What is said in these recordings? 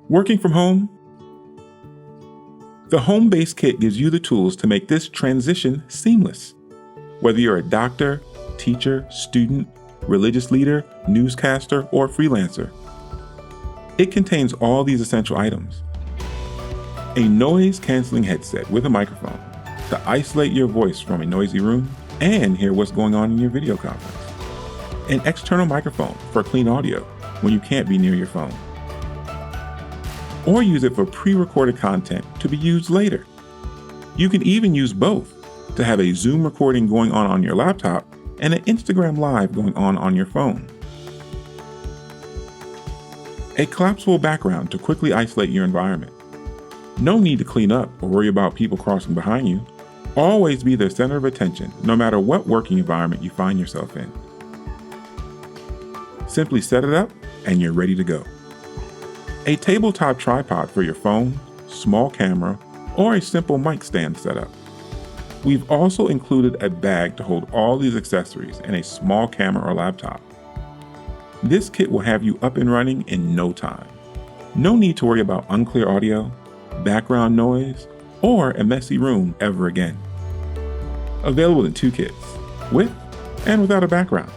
Working from home? The home-based kit gives you the tools to make this transition seamless. Whether you're a doctor, teacher, student, religious leader, newscaster, or freelancer, it contains all these essential items. A noise-canceling headset with a microphone to isolate your voice from a noisy room and hear what's going on in your video conference. An external microphone for clean audio when you can't be near your phone. Or use it for pre-recorded content to be used later. You can even use both to have a Zoom recording going on your laptop and an Instagram Live going on your phone. A collapsible background to quickly isolate your environment. No need to clean up or worry about people crossing behind you. Always be the center of attention, no matter what working environment you find yourself in. Simply set it up and you're ready to go. A tabletop tripod for your phone, small camera, or a simple mic stand setup. We've also included a bag to hold all these accessories and a small camera or laptop. This kit will have you up and running in no time. No need to worry about unclear audio, background noise, or a messy room ever again. Available in 2 kits, with and without a background.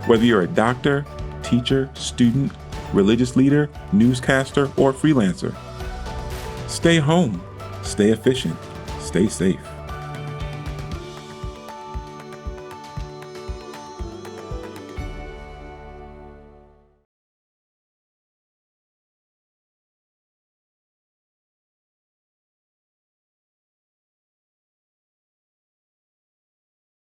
Whether you're a doctor, teacher, student, religious leader, newscaster, or freelancer. Stay home, stay efficient, stay safe.